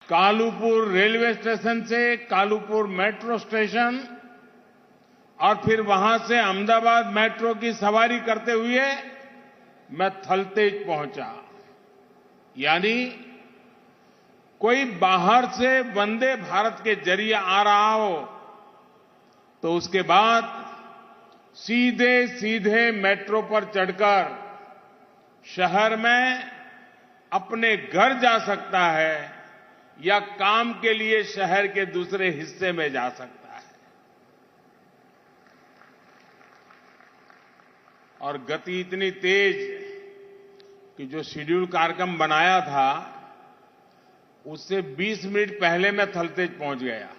Kalupur railway station से Kalupur metro station और फिर वहां से अहमदाबाद मेट्रो की सवारी करते हुए मैं थलतेज पहुंचा। यानी कोई बाहर से वंदे भारत के जरिए आ रहा हो तो उसके बाद सीधे सीधे मेट्रो पर चढ़कर शहर में अपने घर जा सकता है या काम के लिए शहर के दूसरे हिस्से में जा सकता है। और गति इतनी तेज कि जो शेड्यूल कार्यक्रम बनाया था उससे 20 मिनट पहले मैं थलतेज पहुंच गया।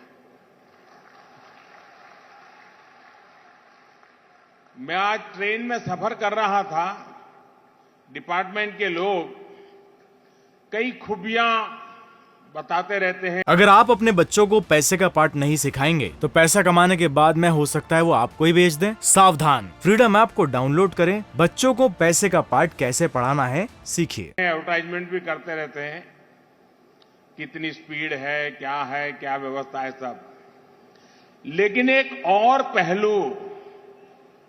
मैं आज ट्रेन में सफर कर रहा था। डिपार्टमेंट के लोग कई खूबियां बताते रहते हैं। अगर आप अपने बच्चों को पैसे का पाठ नहीं सिखाएंगे तो पैसा कमाने के बाद में हो सकता है वो आपको ही बेच दें। सावधान, फ्रीडम ऐप को डाउनलोड करें, बच्चों को पैसे का पाठ कैसे पढ़ाना है सीखिए। एडवर्टाइजमेंट भी करते रहते हैं, कितनी स्पीड है, क्या व्यवस्था है सब। लेकिन एक और पहलू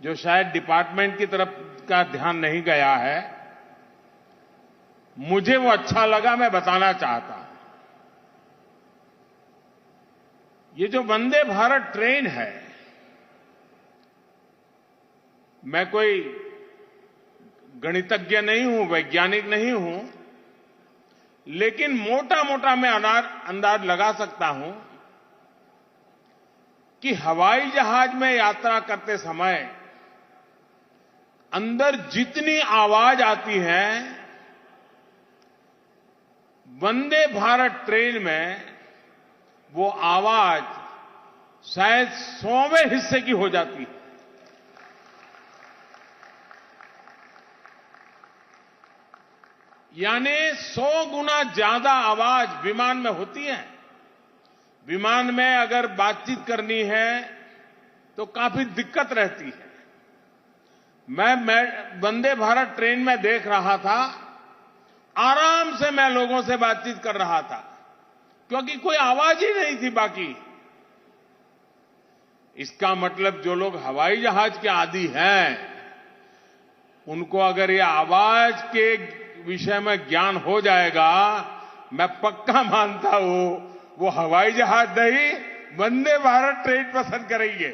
जो शायद डिपार्टमेंट की तरफ का ध्यान नहीं गया है, मुझे वो अच्छा लगा, मैं बताना चाहता हूं। ये जो वंदे भारत ट्रेन है, मैं कोई गणितज्ञ नहीं हूं, वैज्ञानिक नहीं हूं, लेकिन मोटा मोटा मैं अंदाज लगा सकता हूं कि हवाई जहाज में यात्रा करते समय अंदर जितनी आवाज आती है, वंदे भारत ट्रेन में वो आवाज शायद 100वें हिस्से की हो जाती है। यानी 100 गुना ज्यादा आवाज विमान में होती है। विमान में अगर बातचीत करनी है तो काफी दिक्कत रहती है। मैं वंदे भारत ट्रेन में देख रहा था, आराम से मैं लोगों से बातचीत कर रहा था क्योंकि कोई आवाज ही नहीं थी बाकी। इसका मतलब जो लोग हवाई जहाज के आदी हैं, उनको अगर ये आवाज के विषय में ज्ञान हो जाएगा, मैं पक्का मानता हूं वो हवाई जहाज नहीं वंदे भारत ट्रेन पसंद करेंगे।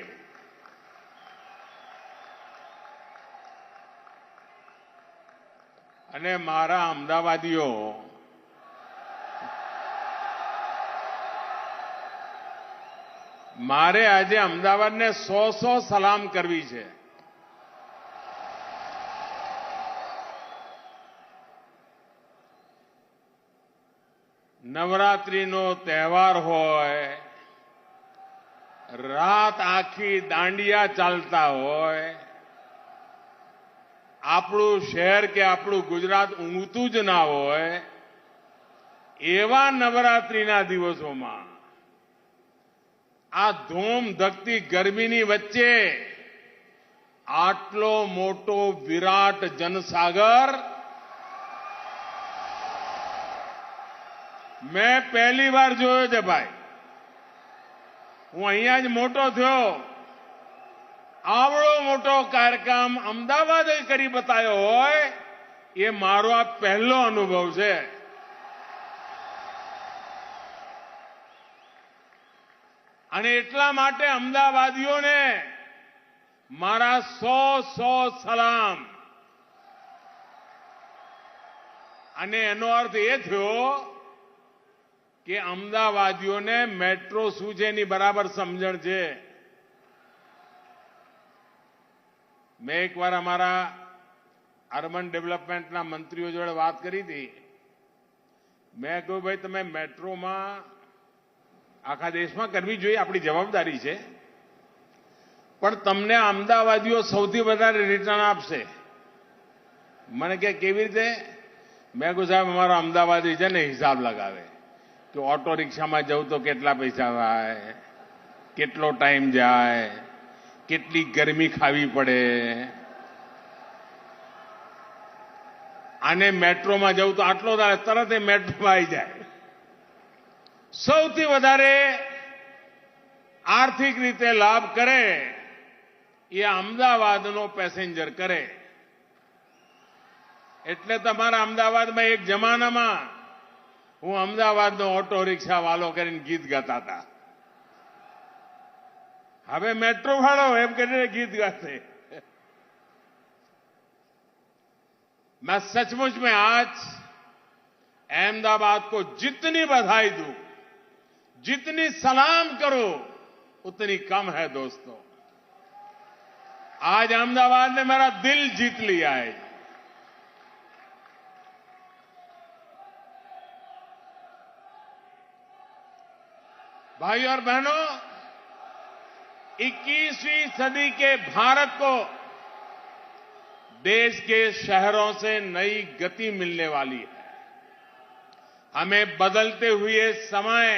અને મારા અમદાવાદીઓ, મારે આજે અમદાવાદને 100 સલામ કરવી છે। નવરાત્રીનો તહેવાર હોય, રાત આખી દાંડિયા ચાલતા હોય, આપણું શહેર કે આપણું ગુજરાત ઊંઘતું જ ના હોય, એવા નવરાત્રીના દિવસોમાં આ ધૂમ ધકતી ગરમીની વચ્ચે આટલો મોટો વિરાટ જનસાગર મેં પહેલી વાર જોયો છે ભાઈ। હું અહીંયા જ મોટો થયો, आवड़ो मोटो कार्यक्रम अमदावाद करी बतायो होय, ये मारो आ पहलो अनुभव है। અને એટલા માટે અમદાવાદીઓને મારા 100 સલામ। અને એનો અર્થ એ થયો કે અમદાવાદીઓને મેટ્રો શું છે એની બરાબર સમજણ છે। मैं एक बार हमारा अर्बन डेवलपमेंटना मंत्रीओ जोड़े बात करी थी। मैं कहूं भाई तमे मेट्रो में आखा देश में करवी जोईए, आपणी जवाबदारी है, पण तमने अमदावादीओ सौथी वधारे रिटर्न आपशे। मने के केवी रीते? मैं कहूं साहेब अमारो अमदावादी है ने हिसाब लगावे कि ऑटो रिक्शा में जाऊं तो केटला पैसा आए, केटलो टाइम जाए, કેટલી ગરમી ખાવી પડે, અને મેટ્રોમાં જવું તો આટલો તરત એ મેટ્રોમાં આવી જાય। સૌથી વધારે આર્થિક રીતે લાભ કરે એ અમદાવાદનો પેસેન્જર કરે. એટલે તમારા અમદાવાદમાં એક જમાનામાં હું અમદાવાદનો ઓટો રિક્ષા વાલો કરીને ગીત ગાતા હતા. હવે મેટ્રો વાળો એમ કરીને गीत गाते. मैं सचमुच में आज अहमदाबाद को जितनी बधाई दूं, जितनी सलाम करो उतनी कम है दोस्तों. आज अहमदाबाद ने मेरा दिल जीत लिया है. भाई और बहनों, 21वीं सदी के भारत को देश के शहरों से नई गति मिलने वाली है. हमें बदलते हुए समय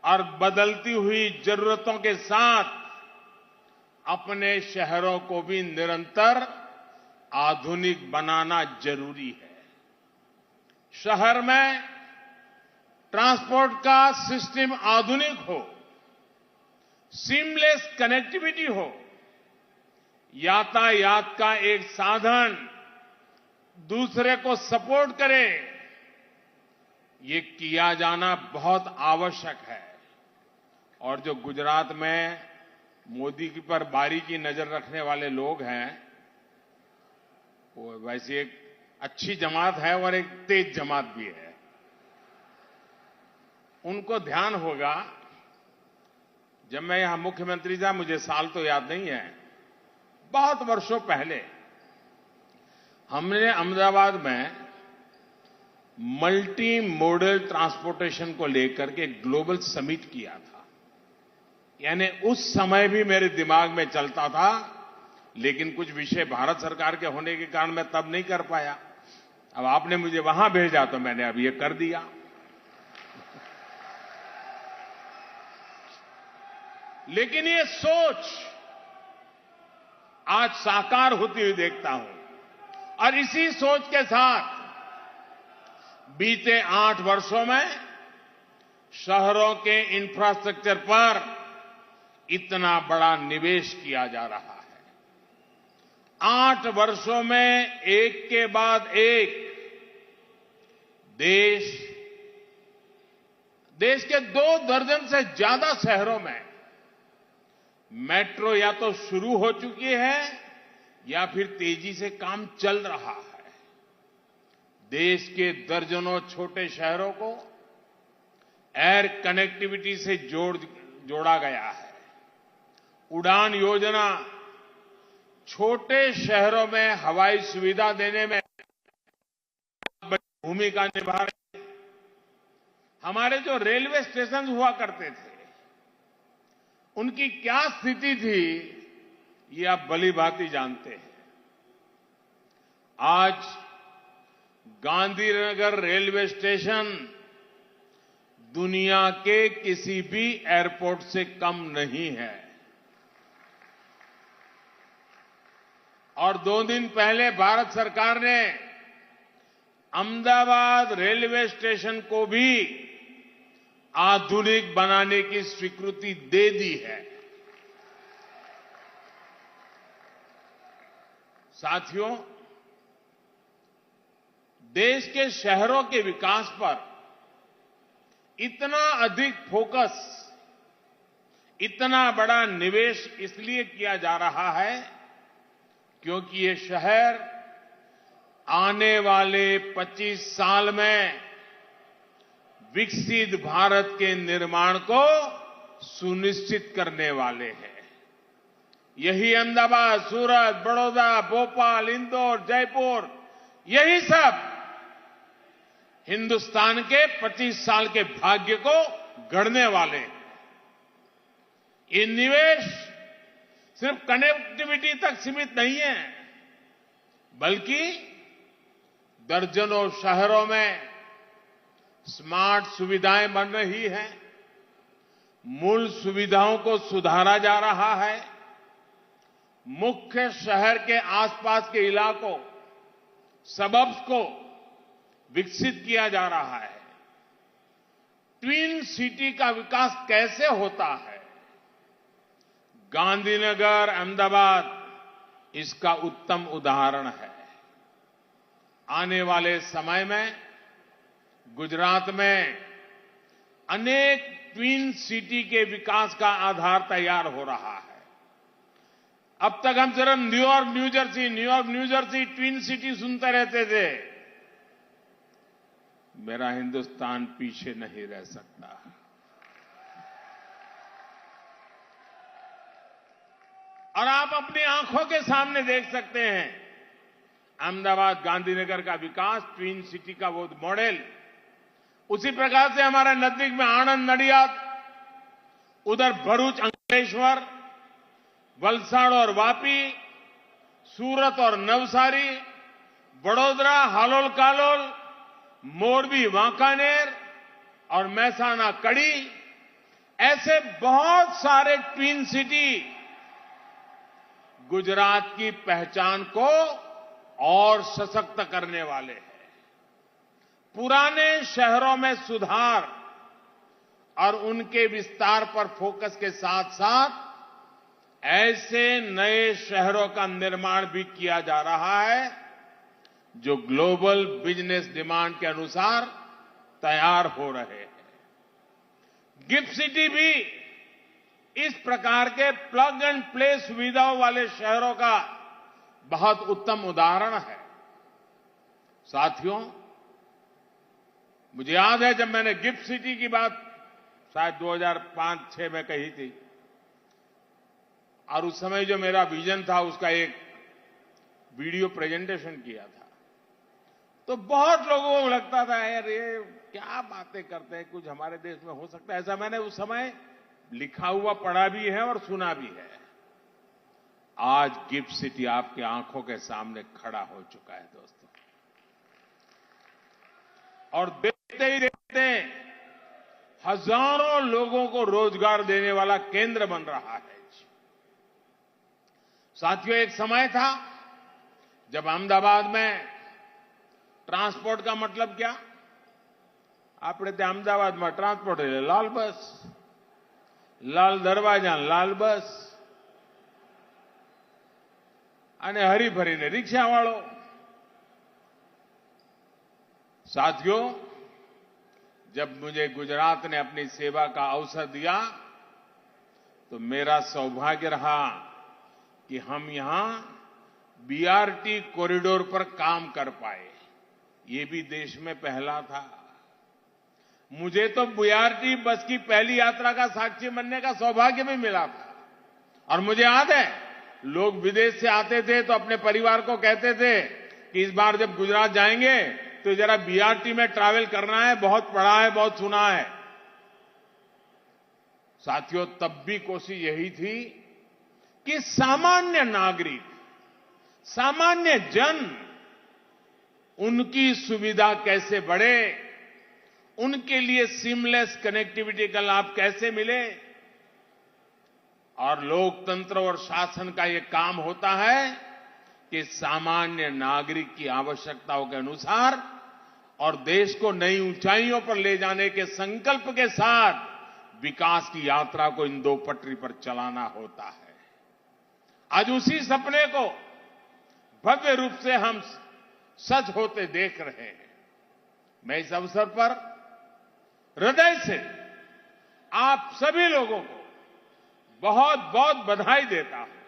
और बदलती हुई जरूरतों के साथ अपने शहरों को भी निरंतर आधुनिक बनाना जरूरी है. शहर में ट्रांसपोर्ट का सिस्टम आधुनिक हो, सीमलेस कनेक्टिविटी हो, यातायात का एक साधन दूसरे को सपोर्ट करे, ये किया जाना बहुत आवश्यक है. और जो गुजरात में मोदी की पर बारीकी नजर रखने वाले लोग हैं, वो वैसे एक अच्छी जमात है और एक तेज जमात भी है. उनको ध्यान होगा, जब मैं यहां मुख्यमंत्री था, मुझे साल तो याद नहीं है, बहुत वर्षों पहले हमने अहमदाबाद में मल्टी मॉडल ट्रांसपोर्टेशन को लेकर के ग्लोबल समिट किया था. यानी उस समय भी मेरे दिमाग में चलता था, लेकिन कुछ विषय भारत सरकार के होने के कारण मैं तब नहीं कर पाया. अब आपने मुझे वहां भेजा तो मैंने अब ये कर दिया. लेकिन ये सोच आज साकार होती हुई देखता हूं. और इसी सोच के साथ बीते 8 वर्षों में शहरों के इंफ्रास्ट्रक्चर पर इतना बड़ा निवेश किया जा रहा है. 8 वर्षों में एक के बाद एक देश के 2 दर्जन से ज्यादा शहरों में मेट्रो या तो शुरू हो चुकी है या फिर तेजी से काम चल रहा है. देश के दर्जनों छोटे शहरों को एयर कनेक्टिविटी से जोड़ा गया है. उड़ान योजना छोटे शहरों में हवाई सुविधा देने में भूमिका निभा रही है. हमारे जो रेलवे स्टेशन हुआ करते थे, उनकी क्या स्थिति थी, ये आप भली भांति जानते हैं. आज गांधीनगर रेलवे स्टेशन दुनिया के किसी भी एयरपोर्ट से कम नहीं है. और 2 दिन पहले भारत सरकार ने अहमदाबाद रेलवे स्टेशन को भी आधुनिक बनाने की स्वीकृति दे दी है. साथियों, देश के शहरों के विकास पर इतना अधिक फोकस, इतना बड़ा निवेश इसलिए किया जा रहा है क्योंकि ये शहर आने वाले 25 साल में विकसित भारत के निर्माण को सुनिश्चित करने वाले हैं. यही अहमदाबाद, सूरत, बड़ौदा, भोपाल, इंदौर, जयपुर, यही सब हिंदुस्तान के 25 साल के भाग्य को गढ़ने वाले हैं. ये निवेश सिर्फ कनेक्टिविटी तक सीमित नहीं है, बल्कि दर्जनों शहरों में स्मार्ट सुविधाएं बन रही हैं, मूल सुविधाओं को सुधारा जा रहा है, मुख्य शहर के आसपास के इलाकों, सबर्ब्स को विकसित किया जा रहा है. ट्विन सिटी का विकास कैसे होता है, गांधीनगर अहमदाबाद इसका उत्तम उदाहरण है। आने वाले समय में गुजरात में अनेक ट्विन सिटी के विकास का आधार तैयार हो रहा है। अब तक हम सिर्फ New York new Jersey twin city सुनते रहते थे। मेरा हिंदुस्तान पीछे नहीं रह सकता। और आप अपनी आंखों के सामने देख सकते हैं अहमदाबाद गांधीनगर का विकास, ट्विन सिटी का वो मॉडल। उसी प्रकार से हमारे नजदीक में आनंद नडियाद, उधर भरूच अंकलेश्वर, वलसाड़ और वापी, सूरत और नवसारी, बड़ोदरा हालोल कालोल, मोरबी वांकानेर और महसाना कड़ी, ऐसे बहुत सारे ट्विन सिटी गुजरात की पहचान को और सशक्त करने वाले हैं। पुराने शहरों में सुधार और उनके विस्तार पर फोकस के साथ साथ ऐसे नए शहरों का निर्माण भी किया जा रहा है जो ग्लोबल बिजनेस डिमांड के अनुसार तैयार हो रहे हैं। गिफ्ट सिटी भी इस प्रकार के प्लग एंड प्ले सुविधाओं वाले शहरों का बहुत उत्तम उदाहरण है। साथियों, मुझे याद है जब मैंने गिफ्ट सिटी की बात शायद 2005-6 में कही थी, और उस समय जो मेरा विजन था उसका एक वीडियो प्रेजेंटेशन किया था, तो बहुत लोगों को लगता था यार ये क्या बातें करते हैं, कुछ हमारे देश में हो सकता है ऐसा। मैंने उस समय लिखा हुआ पढ़ा भी है और सुना भी है। आज गिफ्ट सिटी आपके आंखों के सामने खड़ा हो चुका है दोस्तों, और देखते ही देखते हजारों लोगों को रोजगार देने वाला केंद्र बन रहा है। साथियों, एक समय था जब अहमदाबाद में ट्रांसपोर्ट का मतलब क्या, આપણે ત્યાં અમદાવાદમાં ટ્રાન્સપોર્ટ એટલે લાલ બસ, લાલ દરવાજા લાલ બસ અને હરીફરીને રિક્ષાવાળો। साथियों, जब मुझे गुजरात ने अपनी सेवा का अवसर दिया तो मेरा सौभाग्य रहा कि हम यहां बीआरटी कॉरिडोर पर काम कर पाए। ये भी देश में पहला था। मुझे तो बीआरटी बस की पहली यात्रा का साक्षी बनने का सौभाग्य भी मिला था। और मुझे याद है लोग विदेश से आते थे तो अपने परिवार को कहते थे कि इस बार जब गुजरात जाएंगे तो जरा बीआरटी में ट्रैवल करना है, बहुत पढ़ा है, बहुत सुना है। साथियों, तब भी कोशिश यही थी कि सामान्य नागरिक, सामान्य जन, उनकी सुविधा कैसे बढ़े, उनके लिए सीमलेस कनेक्टिविटी का लाभ कैसे मिले। और लोकतंत्र और शासन का यह काम होता है कि सामान्य नागरिक की आवश्यकताओं के अनुसार और देश को नई ऊंचाइयों पर ले जाने के संकल्प के साथ विकास की यात्रा को इन दो पटरी पर चलाना होता है। आज उसी सपने को भव्य रूप से हम सच होते देख रहे हैं। मैं इस अवसर पर हृदय से आप सभी लोगों को बहुत बहुत बधाई देता हूं।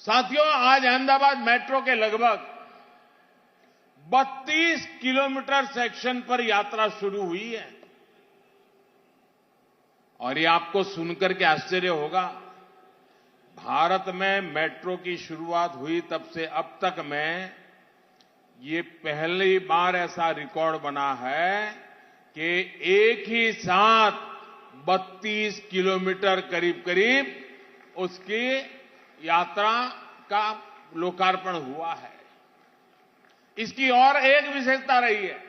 साथियों, आज अहमदाबाद मेट्रो के लगभग 32 किलोमीटर सेक्शन पर यात्रा शुरू हुई है। और ये आपको सुनकर के आश्चर्य होगा, भारत में मेट्रो की शुरुआत हुई तब से अब तक में ये पहली बार ऐसा रिकॉर्ड बना है कि एक ही साथ 32 किलोमीटर करीब करीब उसकी यात्रा का लोकार्पण हुआ है। इसकी और एक विशेषता रही है,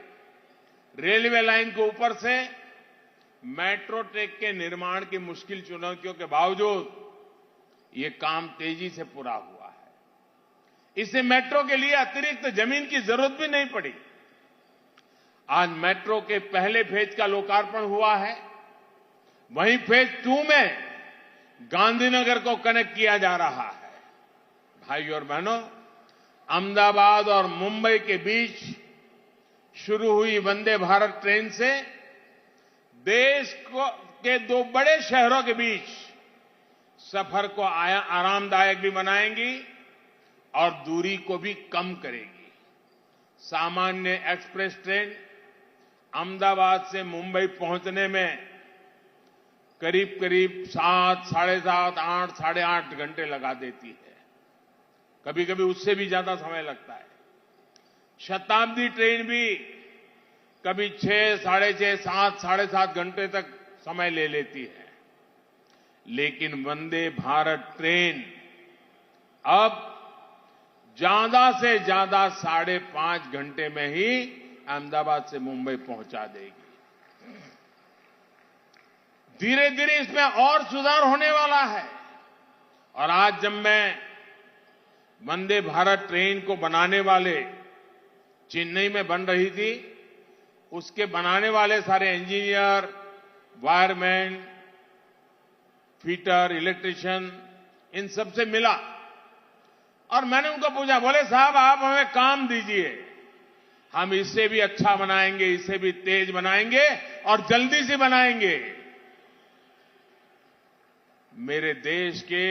रेलवे लाइन के ऊपर से मेट्रो ट्रैक के निर्माण की मुश्किल चुनौतियों के बावजूद ये काम तेजी से पूरा हुआ है। इससे मेट्रो के लिए अतिरिक्त जमीन की जरूरत भी नहीं पड़ी। आज मेट्रो के पहले फेज का लोकार्पण हुआ है। वहीं फेज 2 में गांधीनगर को कनेक्ट किया जा रहा है। भाइयों और बहनों, अहमदाबाद और मुंबई के बीच शुरू हुई वंदे भारत ट्रेन से देश के 2 बड़े शहरों के बीच सफर को आरामदायक भी बनाएंगी और दूरी को भी कम करेगी। सामान्य एक्सप्रेस ट्रेन अहमदाबाद से मुंबई पहुंचने में करीब करीब 7, साढ़े 7, 8, साढ़े 8 घंटे लगा देती है। कभी कभी उससे भी ज्यादा समय लगता है। शताब्दी ट्रेन भी कभी 6, साढ़े 6, 7, साढ़े 7 घंटे तक समय ले लेती है। लेकिन वंदे भारत ट्रेन अब ज्यादा से ज्यादा 5.5 घंटे में ही अहमदाबाद से मुंबई पहुंचा देगी। धीरे धीरे इसमें और सुधार होने वाला है। और आज जब मैं वंदे भारत ट्रेन को बनाने वाले चेन्नई में बन रही थी, उसके बनाने वाले सारे इंजीनियर, वायरमैन, फिटर, इलेक्ट्रिशियन, इन सब से मिला और मैंने उनको पूछा, बोले साहब आप हमें काम दीजिए, हम इससे भी अच्छा बनाएंगे, इससे भी तेज बनाएंगे और जल्दी से बनाएंगे। मेरे देश के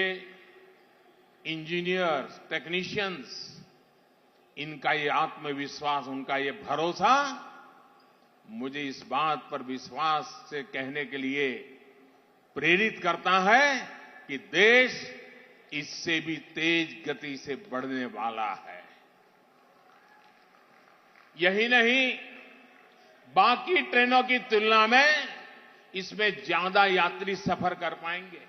इंजीनियर्स, टेक्नीशियंस, इनका ये आत्मविश्वास, उनका ये भरोसा मुझे इस बात पर विश्वास से कहने के लिए प्रेरित करता है कि देश इससे भी तेज गति से बढ़ने वाला है। यही नहीं, बाकी ट्रेनों की तुलना में इसमें ज्यादा यात्री सफर कर पाएंगे।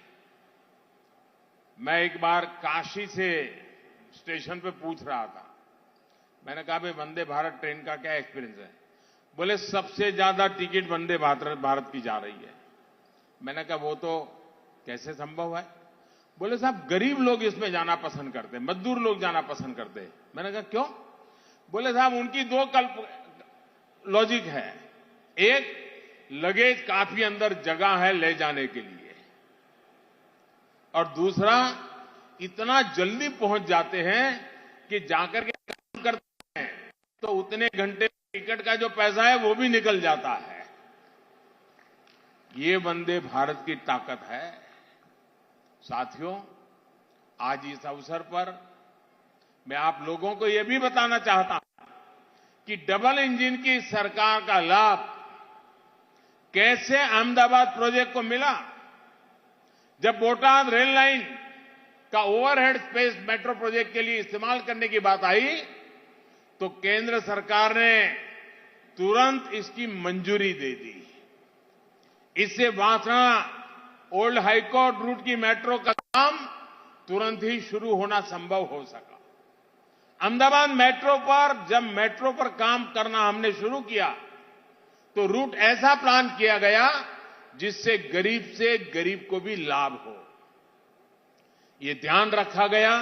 मैं एक बार काशी से स्टेशन पे पूछ रहा था, मैंने कहा भाई वंदे भारत ट्रेन का क्या एक्सपीरियंस है? बोले सबसे ज्यादा टिकट वंदे भारत की जा रही है। मैंने कहा वो तो कैसे संभव है? बोले साहब गरीब लोग इसमें जाना पसंद करते हैं, मजदूर लोग जाना पसंद करते हैं। मैंने कहा क्यों? बोले साहब उनकी 2 लॉजिक है। एक, लगेज काफी अंदर जगह है ले जाने के लिए, और दूसरा, इतना जल्दी पहुंच जाते हैं कि जाकर के काम करते हैं तो उतने घंटे टिकट का जो पैसा है वो भी निकल जाता है। ये वंदे भारत की ताकत है। साथियों, आज इस अवसर पर मैं आप लोगों को यह भी बताना चाहता हूं कि डबल इंजन की सरकार का लाभ कैसे अहमदाबाद प्रोजेक्ट को मिला। जब बोटाद रेल लाइन का ओवरहेड स्पेस मेट्रो प्रोजेक्ट के लिए इस्तेमाल करने की बात आई तो केंद्र सरकार ने तुरंत इसकी मंजूरी दे दी। इससे वासना ओल्ड हाईकोर्ट रूट की मेट्रो का काम तुरंत ही शुरू होना संभव हो सका। अहमदाबाद मेट्रो पर जब मेट्रो पर काम करना हमने शुरू किया तो रूट ऐसा प्लान किया गया जिससे गरीब से गरीब को भी लाभ हो। ये ध्यान रखा गया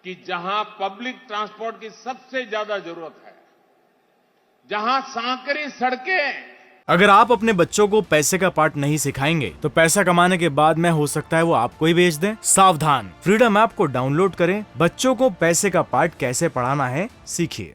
कि जहां पब्लिक ट्रांसपोर्ट की सबसे ज्यादा जरूरत है, जहां सांकरी सड़कें। अगर आप अपने बच्चों को पैसे का पार्ट नहीं सिखाएंगे तो पैसा कमाने के बाद में हो सकता है वो आपको ही बेच दें। सावधान, फ्रीडम ऐप को डाउनलोड करें, बच्चों को पैसे का पार्ट कैसे पढ़ाना है सीखिए।